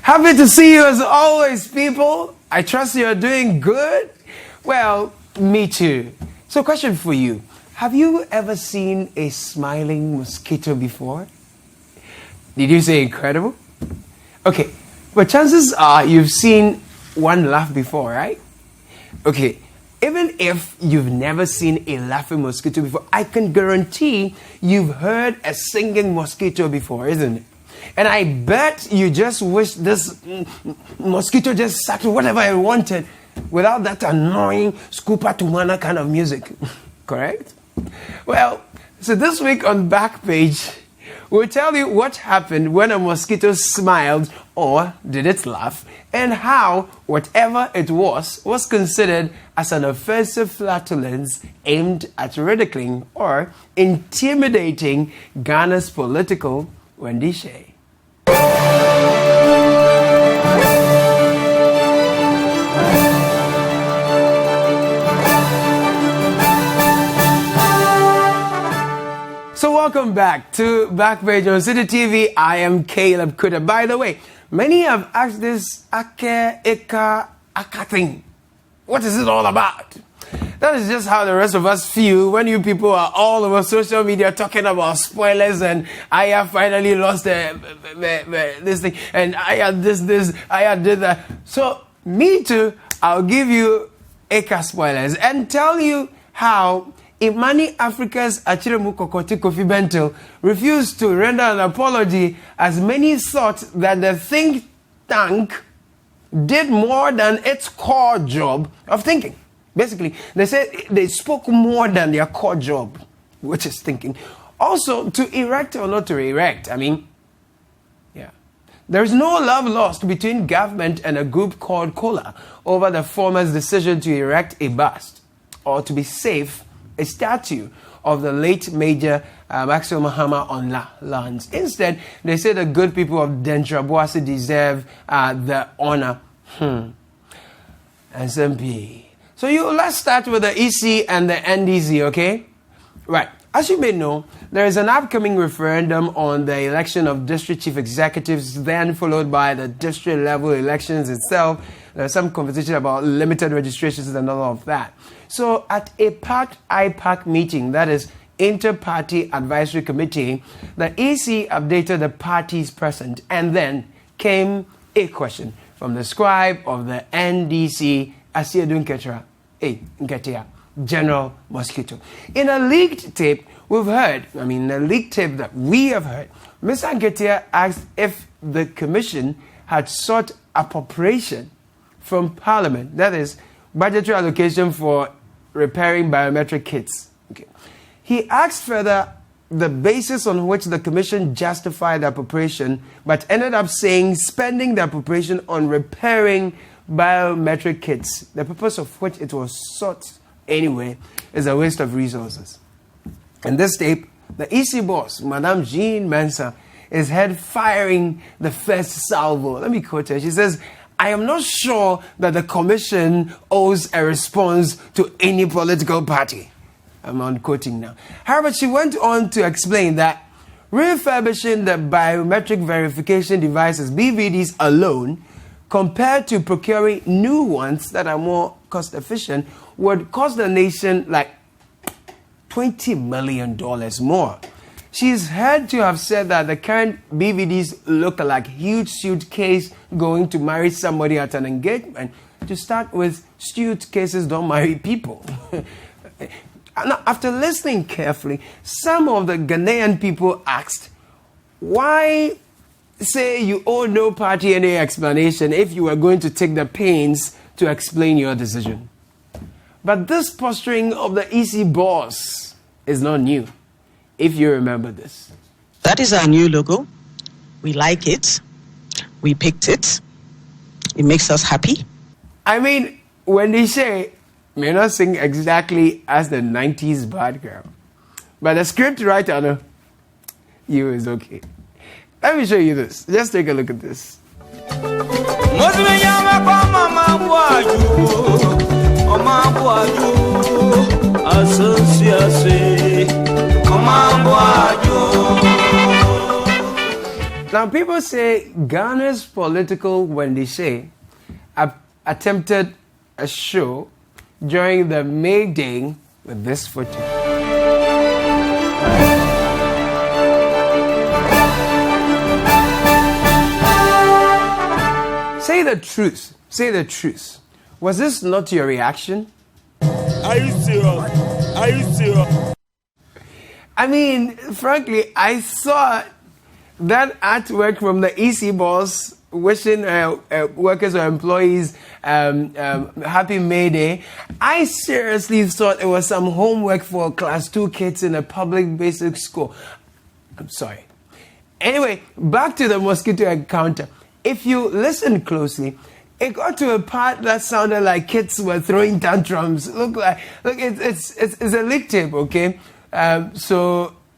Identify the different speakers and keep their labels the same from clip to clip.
Speaker 1: Happy to see you as always, people. I trust you're doing good. Well, me too. So, question for you. Have you ever seen a smiling mosquito before? Did you say incredible? Okay, but chances are you've seen one laugh before, right? Okay, even if you've never seen a laughing mosquito before, I can guarantee you've heard a singing mosquito before, isn't it? And I bet you just wish this mosquito just sat whatever it wanted without that annoying Scooper Tumana kind of music. Correct? Well, so this week on Backpage, we'll tell you what happened when a mosquito smiled or did it laugh, and how whatever it was considered as an offensive flatulence aimed at ridiculing or intimidating Ghana's political Wendy Shea. So welcome back to Backpage on City TV. I am Caleb Kudah. By the way, many have asked this AKER thing. What is it all about? That is just how the rest of us feel when you people are all over social media talking about spoilers and I have finally lost this thing and I had this, I had did that. So me too, I'll give you AKER spoilers and tell you how Imani Africa's Achiremu Kokoti Kofi Bento refused to render an apology, as many thought that the think tank did more than its core job of thinking. Basically, they said they spoke more than their core job, which is thinking. Also, to erect or not to erect, there is no love lost between government and a group called Kudah over the former's decision to erect a bust, or to be safe, a statue of the late Major Maxwell Mahama on lands. Instead, they say the good people of Dentraboase deserve the honor. And SMP. So let's start with the EC and the NDC, okay? Right. As you may know, there is an upcoming referendum on the election of district chief executives, then followed by the district level elections itself. There's some conversation about limited registrations and all of that. So at a IPAC meeting, that is Inter-Party Advisory Committee, the EC updated the parties present, and then came a question from the scribe of the NDC, Asiedun Nketia, General Mosquito. In a leaked tape that we have heard, Mr. Nketia asked if the commission had sought appropriation from Parliament, that is, budgetary allocation for repairing biometric kits. Okay. He asked further the basis on which the commission justified the appropriation, but ended up saying spending the appropriation on repairing biometric kits, the purpose of which it was sought anyway, is a waste of resources. In this tape, the EC boss, Madame Jean Mensah, is heard firing the first salvo. Let me quote her. She says, "I am not sure that the commission owes a response to any political party." I'm unquoting now. However, she went on to explain that refurbishing the biometric verification devices, BVDs alone, compared to procuring new ones that are more cost efficient, would cost the nation like $20 million more. She's heard to have said that the current BVDs look like huge suitcase going to marry somebody at an engagement. To start with, suitcases don't marry people. Now, after listening carefully, some of the Ghanaian people asked, why say you owe no party any explanation if you were going to take the pains to explain your decision? But this posturing of the EC boss is not new, if you remember this.
Speaker 2: That is our new logo. We like it. We picked it. It makes us happy.
Speaker 1: I mean, when they say, may not sing exactly as the 90s bad girl, but the script writer, no, you is okay. Let me show you this. Just take a look at this. Now, people say Ghana's political Wendy Shea attempted a show during the May Day with this footage. Say the truth. Say the truth. Was this not your reaction?
Speaker 3: Are you serious? Are you serious?
Speaker 1: I mean, frankly, I saw that artwork from the EC boss wishing workers or employees happy May Day. I seriously thought it was some homework for class 2 kids in a public basic school. I'm sorry. Anyway, back to the Mosquito encounter. If you listen closely, it got to a part that sounded like kids were throwing tantrums. Look, it's a leak tape, okay?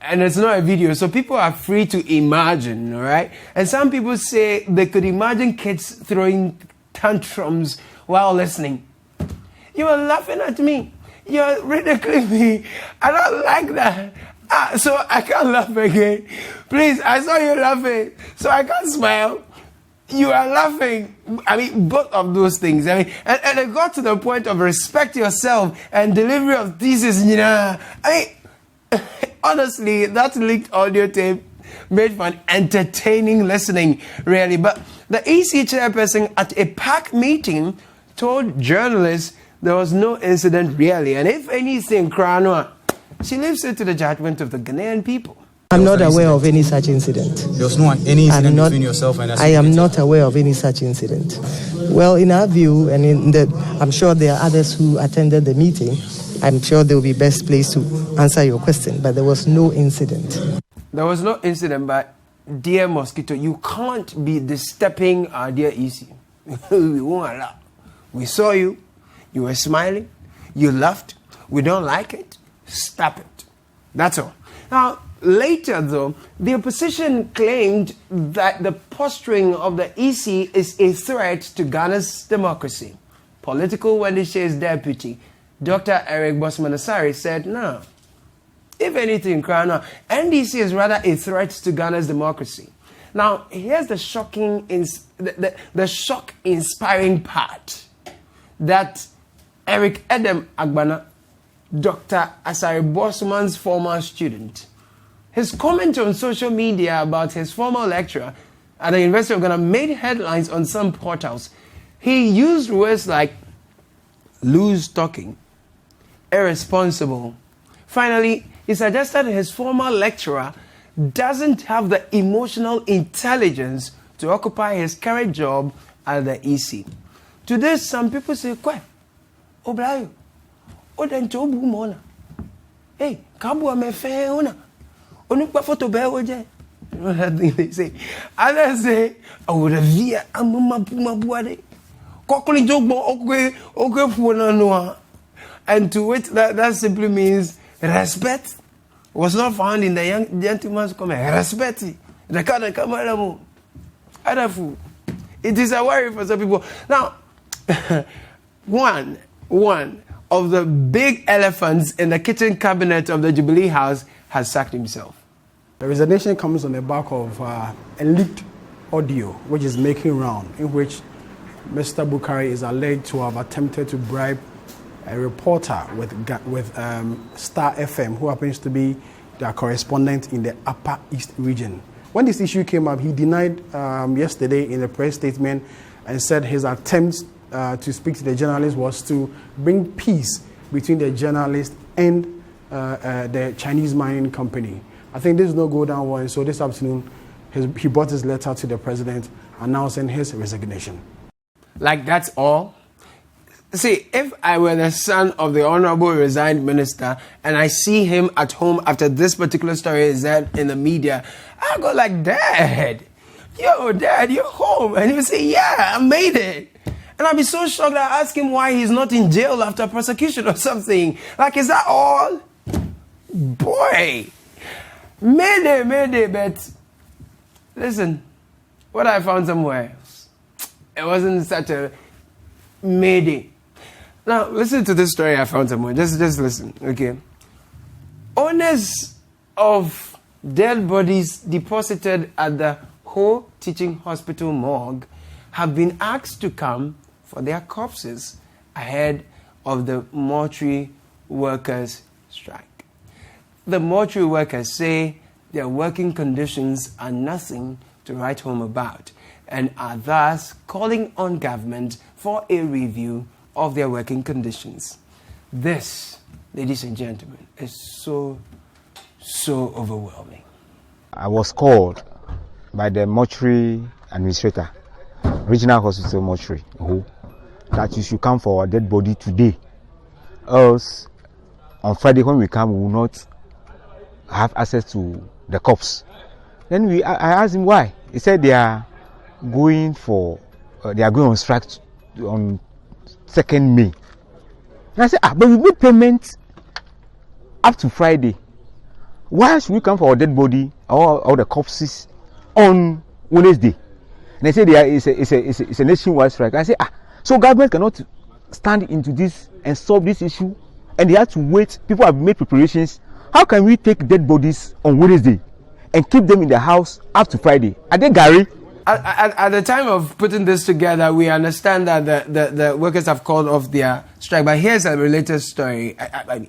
Speaker 1: And it's not a video, so people are free to imagine, all right? And some people say they could imagine kids throwing tantrums while listening. You are laughing at me. You're ridiculing me. I don't like that. So I can't laugh again. Please, I saw you laughing, so I can't smile. You are laughing. I mean, both of those things. I mean, and it got to the point of respect yourself and delivery of thesis. You know, I mean, honestly, that leaked audio tape made for an entertaining listening, really. But the EC chairperson at a PAC meeting told journalists there was no incident really, and if anything, Kranwa, she leaves it to the judgment of the Ghanaian people.
Speaker 2: I'm not aware of any such incident.
Speaker 4: There was no any incident between yourself and us.
Speaker 2: I am not aware of any such incident. Well, in our view, and I'm sure there are others who attended the meeting, I'm sure they will be best placed to answer your question, but there was no incident.
Speaker 1: There was no incident, but dear Mosquito, you can't be disturbing our dear EC. We won't allow. We saw you. You were smiling. You laughed. We don't like it. Stop it. That's all. Now, later, though, the opposition claimed that the posturing of the EC is a threat to Ghana's democracy. Political Wendy Shea's deputy, Dr. Eric Bosmanasari, said, no. If anything, NDC is rather a threat to Ghana's democracy. Now, here's the the shock-inspiring part that Eric Edem Agbana, Dr. Asari Bosman's former student, his comment on social media about his former lecturer at the University of Ghana made headlines on some portals. He used words like loose talking, irresponsible. Finally, he suggested his former lecturer doesn't have the emotional intelligence to occupy his current job at the EC. To this, some people say, "Kwe, Obrayo, Odencho Bumona, hey, Kabua me fe ona." You know that thing they say. Others say, I would have via a mama puma buade. Cockling joke, okay, and to which that simply means respect was not found in the young gentleman's comment. Respect. The kind of camera. It is a worry for some people. Now, one of the big elephants in the kitchen cabinet of the Jubilee House has sacked himself.
Speaker 5: The resignation comes on the back of a leaked audio which is making round, in which Mr. Bukhari is alleged to have attempted to bribe a reporter with Star FM, who happens to be their correspondent in the Upper East region. When this issue came up, he denied yesterday in a press statement and said his attempt to speak to the journalist was to bring peace between the journalist and the Chinese mining company. I think this is not go down well, so this afternoon he brought his letter to the president announcing his resignation.
Speaker 1: Like that's all? See, if I were the son of the honorable resigned minister and I see him at home after this particular story is out in the media, I'll go like, Dad, Dad, you're home. And he'll say, yeah, I made it. And I'll be so shocked that I ask him why he's not in jail after prosecution or something. Like, is that all? Boy, Mayday, but listen, what I found somewhere else, it wasn't such a Mayday. Now, listen to this story I found somewhere. Just listen, okay? Owners of dead bodies deposited at the Ho Teaching Hospital morgue have been asked to come for their corpses ahead of the mortuary workers' strike. The mortuary workers say their working conditions are nothing to write home about and are thus calling on government for a review of their working conditions. This, ladies and gentlemen, is so overwhelming.
Speaker 6: I was called by the mortuary administrator, regional hospital mortuary, that you should come for our dead body today. Else, on Friday when we come, we will not have access to the corpse. Then I asked him why. He said they are going on strike on 2nd May. And I said, but we made payment up to Friday. Why should we come for our dead body or the corpses on Wednesday? And they said it's a nationwide strike. I said, so government cannot stand into this and solve this issue, and they have to wait. People have made preparations. How can we take dead bodies on Wednesday and keep them in the house up to Friday? Are they Gary?
Speaker 1: At the time of putting this together, we understand that the workers have called off their strike. But here's a related story.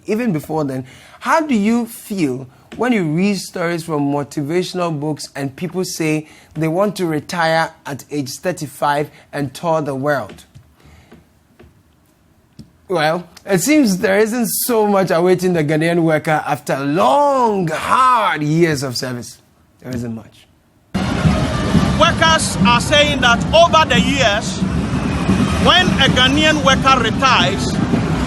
Speaker 1: Even before then, how do you feel when you read stories from motivational books and people say they want to retire at age 35 and tour the world? Well, it seems there isn't so much awaiting the Ghanaian worker after long, hard years of service. There isn't much.
Speaker 3: Workers are saying that over the years, when a Ghanaian worker retires,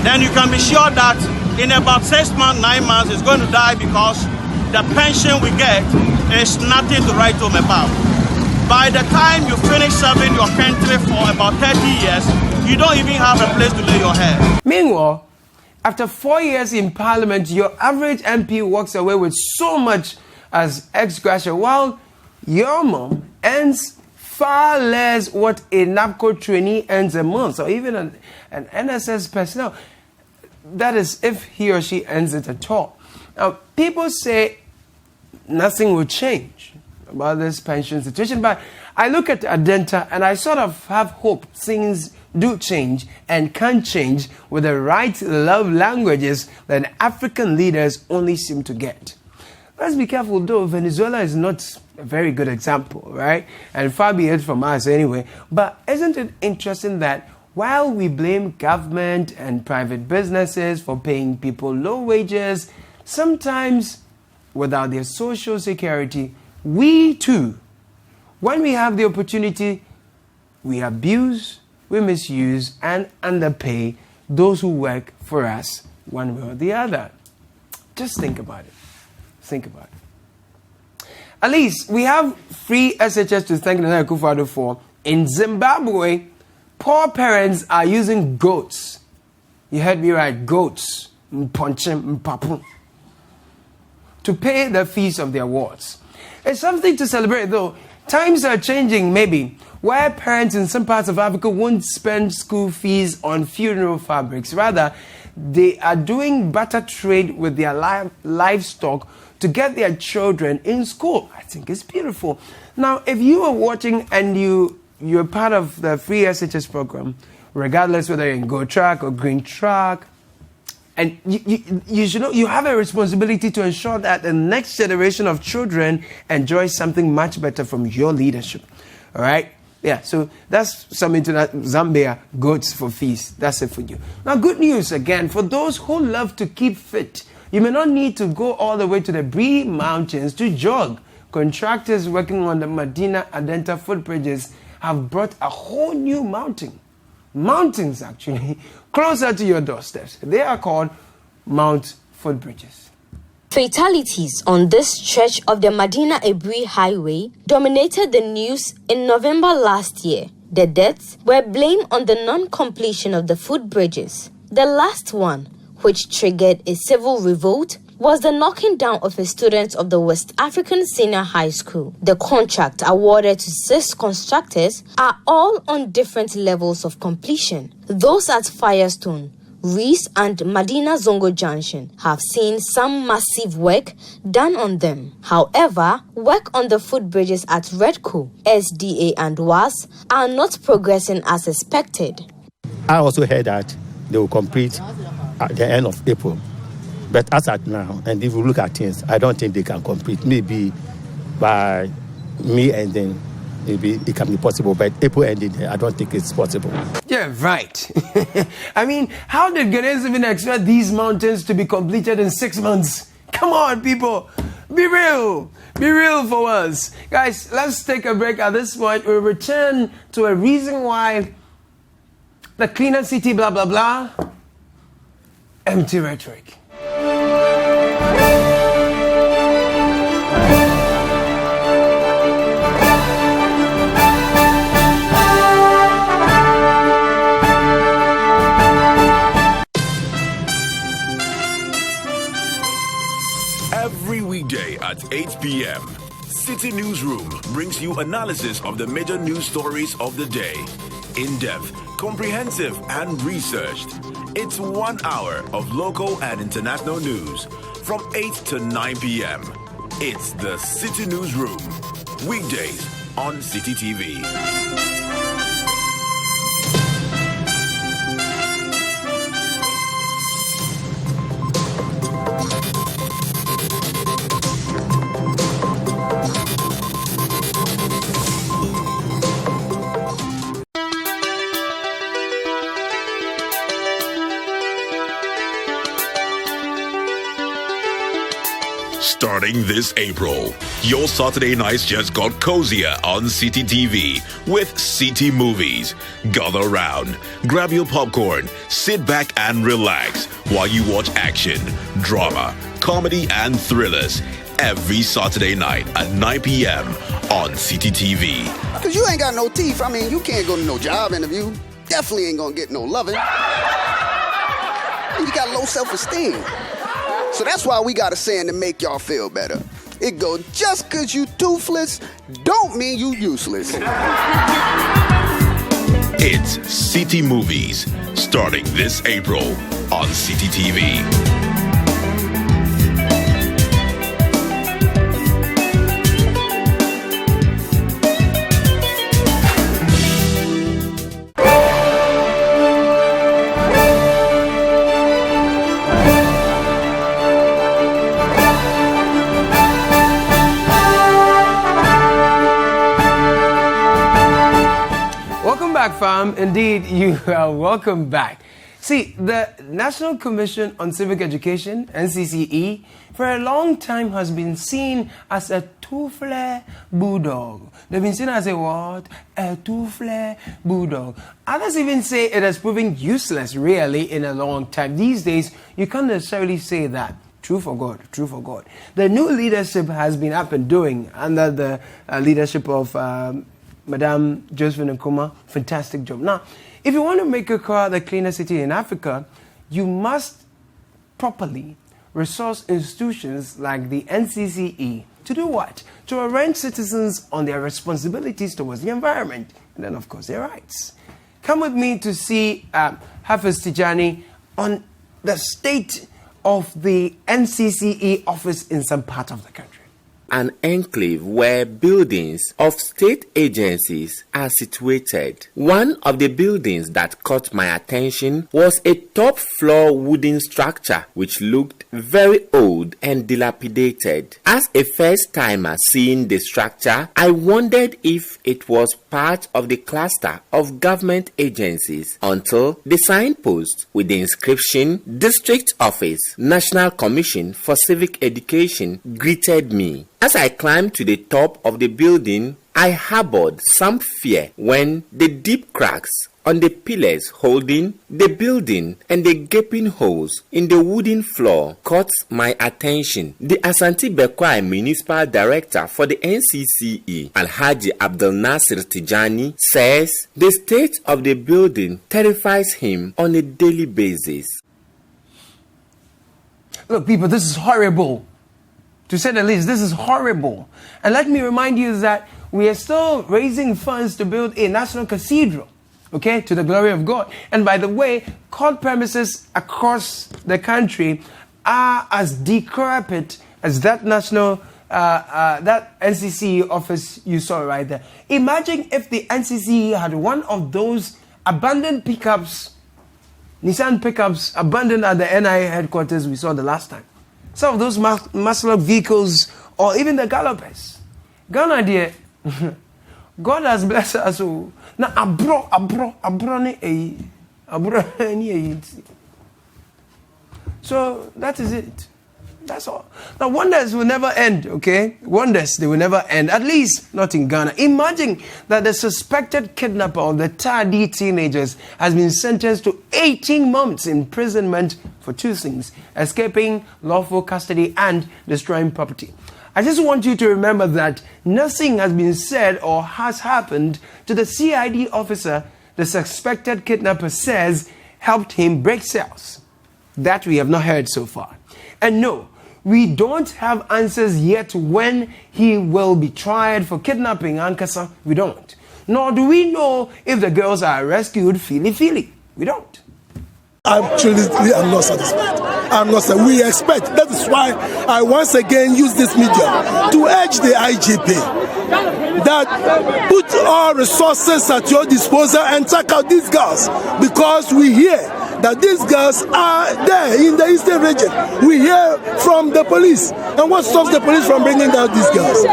Speaker 3: then you can be sure that in about 6 months, 9 months, it's going to die because the pension we get is nothing to write home about. By the time you finish serving your country for about 30 years, you don't even have a place to lay your head.
Speaker 1: Meanwhile, after 4 years in Parliament, your average MP walks away with so much as ex gratia, while your mom earns far less what a NAPCO trainee earns a month, or even an NSS personnel. That is, if he or she earns it at all. Now, people say nothing will change about this pension situation, but I look at Adenta and I sort of have hope things do change and can change with the right love languages that African leaders only seem to get. Let's be careful though, Venezuela is not a very good example, right? And far be it from us anyway. But isn't it interesting that while we blame government and private businesses for paying people low wages, sometimes without their social security, we too, when we have the opportunity, we abuse, we misuse, and underpay those who work for us one way or the other. Just think about it. Think about it. At least we have free SHS to thank Nana Akufo-Addo for. In Zimbabwe, poor parents are using goats. You heard me right, goats. Mponche, mpapu. To pay the fees of their wards. It's something to celebrate though. Times are changing maybe, where parents in some parts of Africa won't spend school fees on funeral fabrics. Rather, they are doing barter trade with their livestock to get their children in school. I think it's beautiful. Now, if you are watching and you're part of the free SHS program, regardless whether you're in Go Track or Green Track, and you should know you have a responsibility to ensure that the next generation of children enjoys something much better from your leadership. All right? Yeah, so that's something to that. Zambia, goats for fees. That's it for you. Now, good news again for those who love to keep fit. You may not need to go all the way to the Bree Mountains to jog. Contractors working on the Medina Adenta footbridges have brought a whole new mountains actually, closer to your doorsteps. They are called Mount Footbridges.
Speaker 7: Fatalities on this stretch of the Medina Ebri Highway dominated the news in November last year. The deaths were blamed on the non-completion of the footbridges. The last one, which triggered a civil revolt, was the knocking down of a student of the West African Senior High School. The contract awarded to 6 constructors are all on different levels of completion. Those at Firestone, Reese and Medina Zongo Junction have seen some massive work done on them. However, work on the footbridges at Redco, SDA and WAS are not progressing as expected.
Speaker 8: I also heard that they will complete at the end of April. But as at now, and if we look at things, I don't think they can complete. Maybe by May and then maybe it can be possible. But April ending, I don't think it's possible.
Speaker 1: Yeah, right. I mean, how did Ghanaians even expect these mountains to be completed in 6 months? Come on, people. Be real. Be real for once. Guys, let's take a break at this point. We'll return to a reason why the cleaner city, blah, blah, blah. Empty rhetoric.
Speaker 9: Every weekday at 8 p.m., City Newsroom brings you analysis of the major news stories of the day. In-depth, comprehensive, and researched. It's 1 hour of local and international news from 8 to 9 p.m. It's the City Newsroom. Weekdays on City TV. Starting this April, your Saturday nights just got cozier on City TV with City Movies. Gather round, grab your popcorn, sit back and relax while you watch action, drama, comedy and thrillers every Saturday night at 9 p.m. on City TV.
Speaker 10: Because you ain't got no teeth. I mean, you can't go to no job interview. Definitely ain't gonna get no loving. And you got low self-esteem. So that's why we got a saying to make y'all feel better. It goes, just because you toothless, don't mean you useless.
Speaker 9: It's City Movies, starting this April on City TV.
Speaker 1: Fam, indeed, you are welcome back. See, the National Commission on Civic Education, NCCE, for a long time has been seen as a two-flare bulldog. They've been seen as a what? A two-flare bulldog. Others even say it has proven useless, really, in a long time. These days, you can't necessarily say that. True for God, true for God. The new leadership has been up and doing under the leadership of Madam Josephine Nkrumah. Fantastic job. Now, if you want to make Accra the cleaner city in Africa, you must properly resource institutions like the NCCE to do what? To arrange citizens on their responsibilities towards the environment and then, of course, their rights. Come with me to see Hafiz Tijani on the state of the NCCE office in some part of the country.
Speaker 11: An enclave where buildings of state agencies are situated. One of the buildings that caught my attention was a top-floor wooden structure which looked very old and dilapidated. As a first-timer seeing the structure, I wondered if it was part of the cluster of government agencies until the signpost with the inscription District Office, National Commission for Civic Education greeted me. As I climbed to the top of the building, I harbored some fear when the deep cracks on the pillars holding the building and the gaping holes in the wooden floor caught my attention. The Asante Bekwai Municipal Director for the NCCE, Alhaji Abdel Nasir Tijani, says the state of the building terrifies him on a daily basis.
Speaker 1: Look, people, this is horrible. To say the least, this is horrible. And let me remind you that we are still raising funds to build a national cathedral. okay, to the glory of God. And by the way, court premises across the country are as decrepit as that national, that NCC office you saw right there. Imagine if the NCC had one of those abandoned pickups, Nissan pickups abandoned at the NI headquarters we saw the last time. Some of those muscle vehicles, or even the gallopers. Ghana, dear, God has blessed us. Now, so that is it. That's all. Now, wonders will never end, okay? Wonders, they will never end, at least not in Ghana. Imagine that the suspected kidnapper of the Tadi teenagers has been sentenced to 18 months imprisonment for two things: escaping lawful custody and destroying property. I just want you to remember that nothing has been said or has happened to the CID officer the suspected kidnapper says helped him break cells. That we have not heard so far. And no, we don't have answers yet when he will be tried for kidnapping Ankasa. We don't. Nor do we know if the girls are rescued feely. We don't.
Speaker 12: Absolutely, I'm not satisfied. I'm not satisfied. We expect. That is why I once again use this media to urge the IGP that put all resources at your disposal and check out these girls, because we hear that these girls are there in the eastern region. We hear from the police. And what stops the police from bringing down these girls?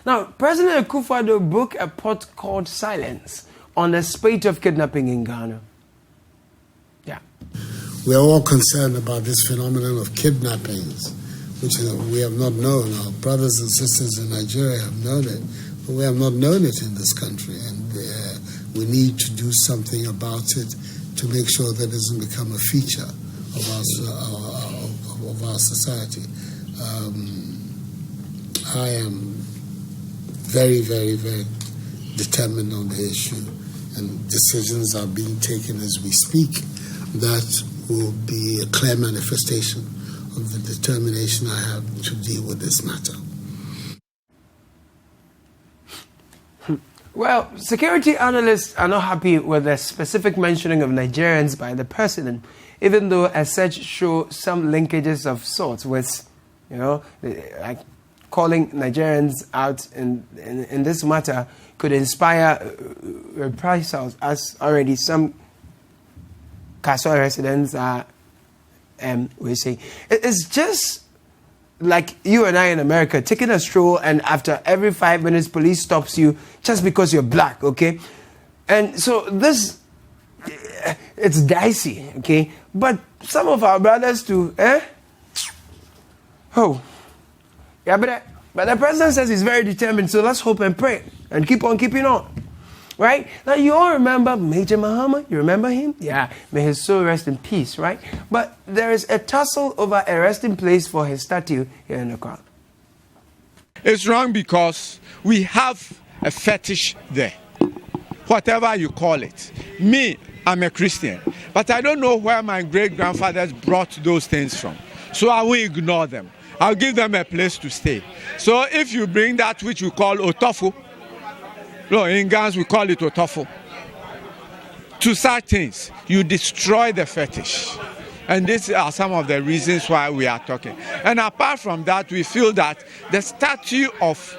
Speaker 1: Now, President Akufo-Addo broke a pot called silence on the spate of kidnapping in Ghana. Yeah.
Speaker 13: We are all concerned about this phenomenon of kidnappings, which we have not known. Our brothers and sisters in Nigeria have known it, but we have not known it in this country. And we need to do something about it to make sure that it doesn't become a feature of our society. I am very, very, very determined on the issue, and decisions are being taken as we speak that will be a clear manifestation of the determination I have to deal with this matter.
Speaker 1: Well, security analysts are not happy with the specific mentioning of Nigerians by the president, even though as such show some linkages of sorts with, like calling Nigerians out in this matter could inspire reprisals, as already some Kaswa residents are, we say. It's just like you and I in America taking a stroll, and after every 5 minutes police stops you just because you're black, okay? And so this, it's dicey, okay? But some of our brothers too, oh, yeah, but the president says he's very determined, so let's hope and pray and keep on keeping on. Right? Now, you all remember Major Muhammad? You remember him? Yeah. May his soul rest in peace, right? But there is a tussle over a resting place for his statue here in the crowd.
Speaker 14: It's wrong because we have a fetish there. Whatever you call it. Me, I'm a Christian. But I don't know where my great-grandfathers brought those things from. So I will ignore them. I'll give them a place to stay. So if you bring that which you call otofu, no, in Ghana we call it otofo, to such things, you destroy the fetish. And these are some of the reasons why we are talking. And apart from that, we feel that the statue of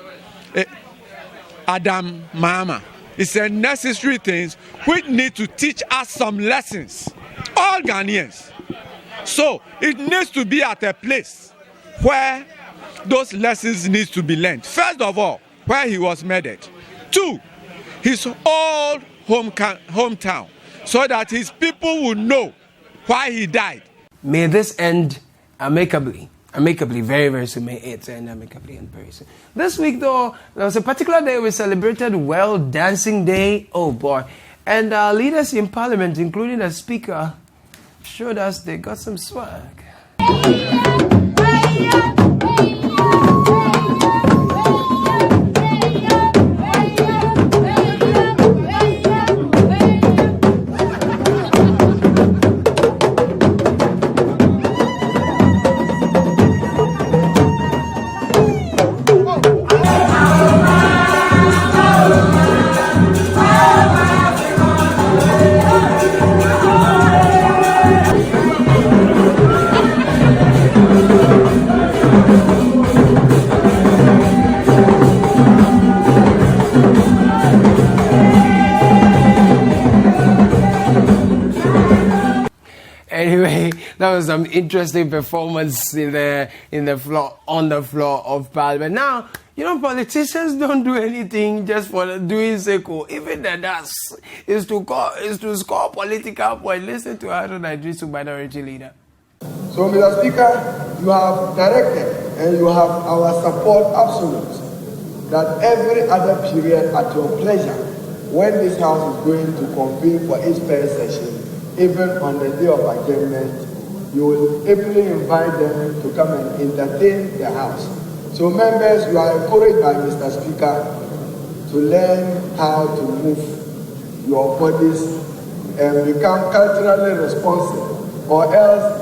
Speaker 14: Adam Mama is a necessary thing which need to teach us some lessons, all Ghanaians. So it needs to be at a place where those lessons need to be learned. First of all, where he was murdered. 2, his old hometown, so that his people will know why he died.
Speaker 1: May this end amicably, very, very soon. May it end amicably and very soon. This week, though, there was a particular day we celebrated World Dancing Day. Oh, boy. And our leaders in Parliament, including the Speaker, showed us they got some swag. That was some interesting performance on the floor of Parliament. Now, politicians don't do anything just for doing sake. Even the DAS is to score political points. Listen to Haruna Idrisu, Minority Leader.
Speaker 15: So, Mr. Speaker, you have directed and you have our support absolute that every other period at your pleasure, when this House is going to convene for its first session, even on the day of adjournment, you will ably invite them to come and entertain the House. So members, you are encouraged by Mr. Speaker to learn how to move your bodies and become culturally responsive, or else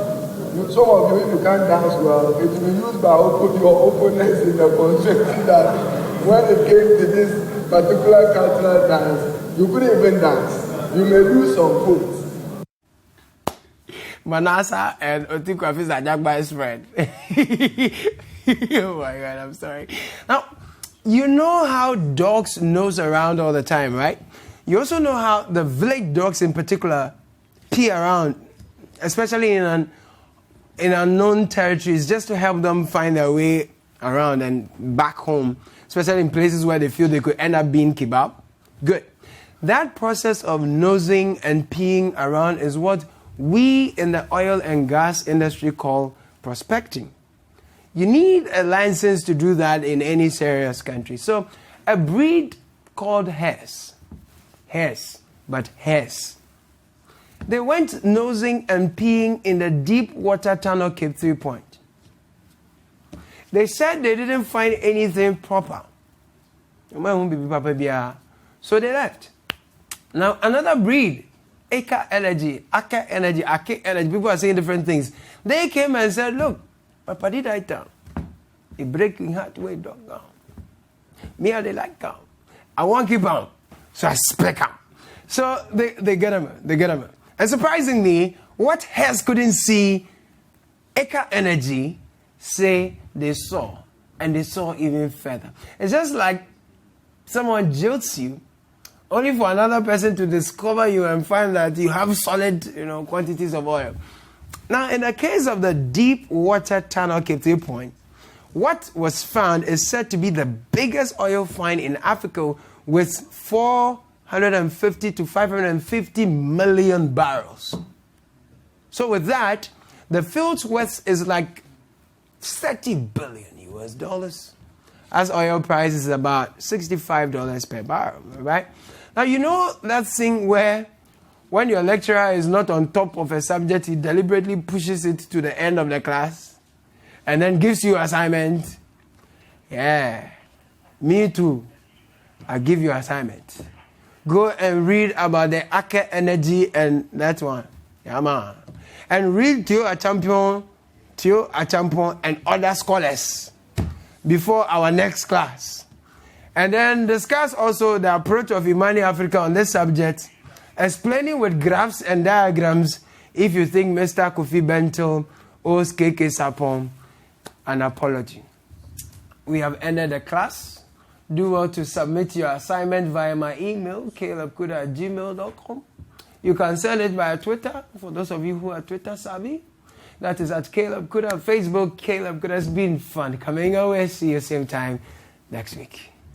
Speaker 15: some of you, if you can't dance well, it will be used by your opponents in the constituency that when it came to this particular cultural dance, you couldn't even dance. You may lose some votes.
Speaker 1: Manasa and Otikwafi is Ajagba's friend. Oh my God, I'm sorry. Now, you know how dogs nose around all the time, right? You also know how the village dogs in particular pee around, especially in unknown territories, just to help them find their way around and back home, especially in places where they feel they could end up being kebab. Good. That process of nosing and peeing around is what we in the oil and gas industry call prospecting. You need a license to do that in any serious country. So a breed called hares, they went nosing and peeing in the deep water tunnel Cape 3 Point. They said they didn't find anything proper. So they left. Now another breed, AKER Energy, people are saying different things. They came and said, look, Papa did I down. A breaking heart way dog down. Me I they like down. I want keep on. So I spec up. So they get him. And surprisingly, what hares couldn't see, AKER Energy say they saw. And they saw even further. It's just like someone jilts you, only for another person to discover you and find that you have solid, quantities of oil. Now, in the case of the deep water tunnel Cape 3 Point, what was found is said to be the biggest oil find in Africa, with 450 to 550 million barrels. So with that, the field's worth is like $30 billion US, as oil price is about $65 per barrel, right? Now, you know that thing where when your lecturer is not on top of a subject, he deliberately pushes it to the end of the class and then gives you assignment? Yeah, me too. I give you assignment. Go and read about the AKER Energy and that one. Yeah, man. And read Theo Achampion, and other scholars before our next class. And then discuss also the approach of Imani Africa on this subject, explaining with graphs and diagrams if you think Mr. Kofi Bento owes KK Sapon an apology. We have ended the class. Do well to submit your assignment via my email, calebkudah@gmail.com. You can send it via Twitter, for those of you who are Twitter savvy. That is at Caleb Kudah. Facebook, Caleb Kudah. It's been fun coming our way. See you same time next week.